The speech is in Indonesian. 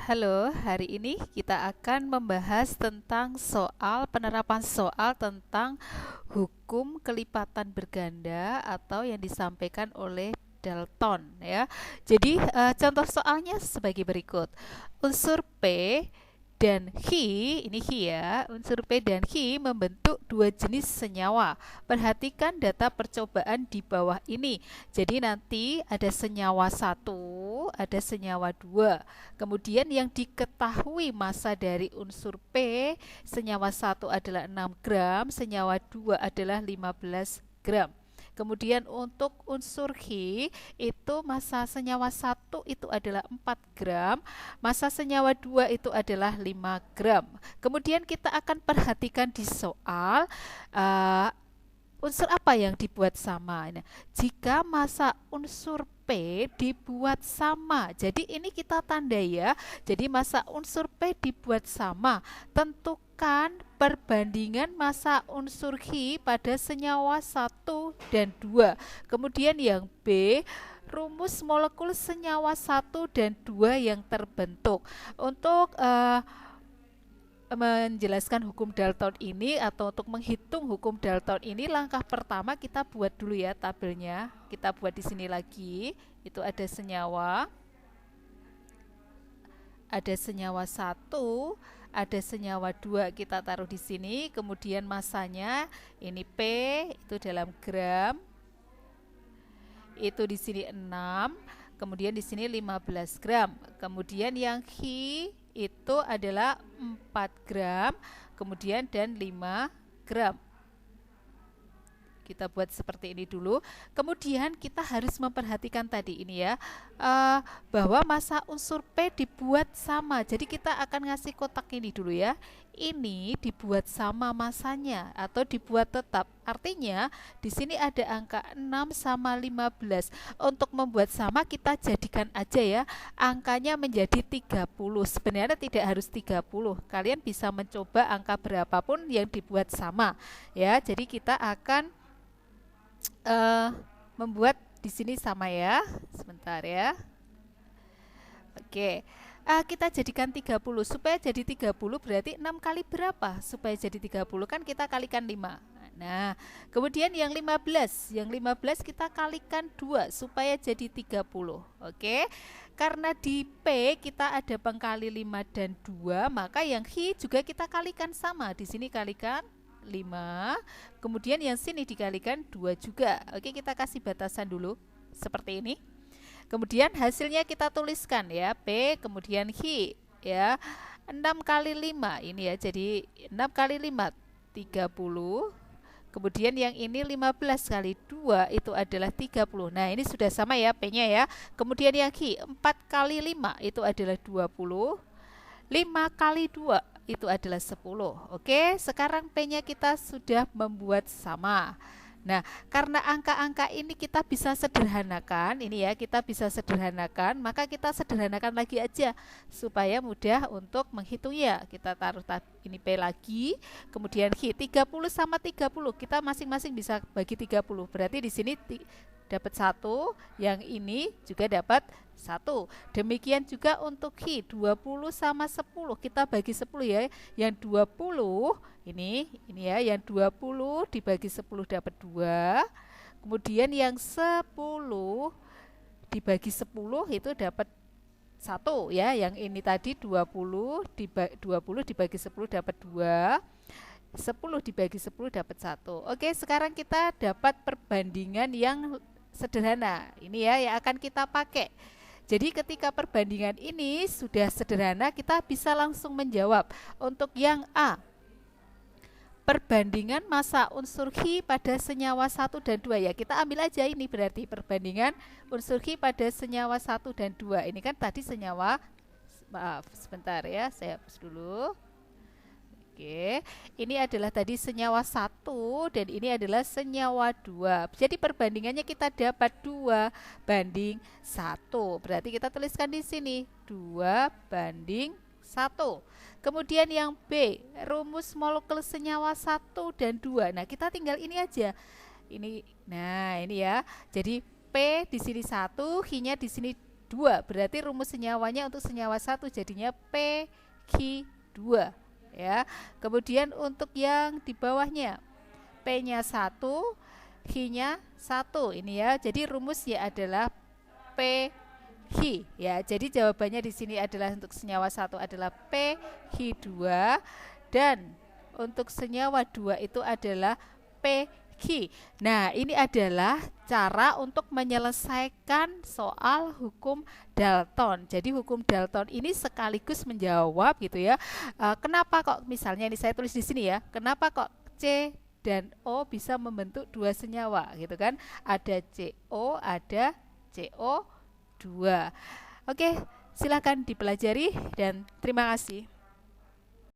Halo, hari ini kita akan membahas tentang penerapan soal tentang hukum kelipatan berganda atau yang disampaikan oleh Dalton ya. Jadi contoh soalnya sebagai berikut. Unsur P dan ini He ya, unsur P dan He membentuk dua jenis senyawa. Perhatikan data percobaan di bawah ini. Jadi nanti ada senyawa 1, ada senyawa 2. Kemudian yang diketahui massa dari unsur P, senyawa 1 adalah 6 gram, senyawa 2 adalah 15 gram. Kemudian untuk unsur He itu massa senyawa 1 itu adalah 4 gram, massa senyawa 2 itu adalah 5 gram. Kemudian kita akan perhatikan di soal unsur apa yang dibuat sama. Nah, jika massa unsur P dibuat sama, jadi ini kita tandai ya. Jadi massa unsur P dibuat sama. Tentukan perbandingan massa unsur He pada senyawa 1 dan 2. Kemudian yang B, rumus molekul senyawa 1 dan 2 yang terbentuk. Untuk menjelaskan hukum Dalton ini atau untuk menghitung hukum Dalton ini, langkah pertama kita buat dulu ya tabelnya. Kita buat di sini lagi. Itu ada senyawa 1, ada senyawa 2 kita taruh di sini. Kemudian massanya ini P itu dalam gram. Itu di sini 6, kemudian di sini 15 gram. Kemudian yang He itu adalah 4 gram, kemudian dan 5 gram. Kita buat seperti ini dulu. Kemudian kita harus memperhatikan tadi ini ya, bahwa massa unsur P dibuat sama. Jadi kita akan ngasih kotak ini dulu ya. Ini dibuat sama massanya atau dibuat tetap. Artinya di sini ada angka 6 sama 15. Untuk membuat sama kita jadikan aja ya angkanya menjadi 30. Sebenarnya tidak harus 30. Kalian bisa mencoba angka berapapun yang dibuat sama ya. Jadi kita akan membuat di sini sama ya. Sebentar ya. Oke. Kita jadikan 30. Supaya jadi 30 berarti 6 kali berapa? Supaya jadi 30 kan kita kalikan 5. Nah, kemudian yang 15. Yang 15 kita kalikan 2 supaya jadi 30. Oke. Karena di P kita ada pengkali 5 dan 2, maka yang He juga kita kalikan sama. Di sini kalikan 5, kemudian yang sini dikalikan 2 juga. Oke, kita kasih batasan dulu seperti ini. Kemudian hasilnya kita tuliskan ya, P kemudian He ya. 6 kali 5 ini ya, jadi 6 kali 5 30. Kemudian yang ini 15 kali 2 itu adalah 30. Nah, ini sudah sama ya P-nya ya. Kemudian yang He 4 kali 5 itu adalah 20. 5 kali 2 itu adalah 10. Oke, sekarang P-nya kita sudah membuat sama. Nah, karena angka-angka ini kita bisa sederhanakan, ini ya, kita bisa sederhanakan, maka kita sederhanakan lagi aja supaya mudah untuk menghitungnya. Kita taruh ini P lagi, kemudian He 30 sama 30, kita masing-masing bisa bagi 30. Berarti di sini dapat 1, yang ini juga dapat 1. Demikian juga untuk He 20 sama 10, kita bagi 10 ya. Yang 20 ini ya, yang 20 dibagi 10 dapat 2. Kemudian yang 10 dibagi 10 itu dapat 1 ya. Yang ini tadi 20 dibagi 10 dapat 2. 10 dibagi 10 dapat 1. Oke, sekarang kita dapat perbandingan yang sederhana. Ini ya yang akan kita pakai. Jadi ketika perbandingan ini sudah sederhana, kita bisa langsung menjawab. Untuk yang A, perbandingan massa unsur He pada senyawa 1 dan 2 ya. Kita ambil aja ini berarti perbandingan unsur He pada senyawa 1 dan 2. Ini kan tadi senyawa, maaf sebentar ya, saya hapus dulu. Oke, ini adalah tadi senyawa 1 dan ini adalah senyawa 2. Jadi perbandingannya kita dapat 2 banding 1. Berarti kita tuliskan di sini 2 banding 1. Kemudian yang B, rumus molekul senyawa 1 dan 2. Nah, kita tinggal ini aja. Nah, ini ya. Jadi P di sini 1, He-nya di sini 2. Berarti rumus senyawanya untuk senyawa 1 jadinya PQ2 ya. Kemudian untuk yang di bawahnya P-nya 1, Q-nya 1 ini ya. Jadi rumusnya adalah PQ ya. Jadi jawabannya di sini adalah untuk senyawa 1 adalah PQ2 dan untuk senyawa 2 itu adalah PQ. Nah, ini adalah cara untuk menyelesaikan soal hukum Dalton. Jadi hukum Dalton ini sekaligus menjawab gitu ya. Kenapa kok misalnya ini saya tulis di sini ya. Kenapa kok C dan O bisa membentuk dua senyawa gitu kan? Ada CO, ada CO2. Oke, silakan dipelajari dan terima kasih.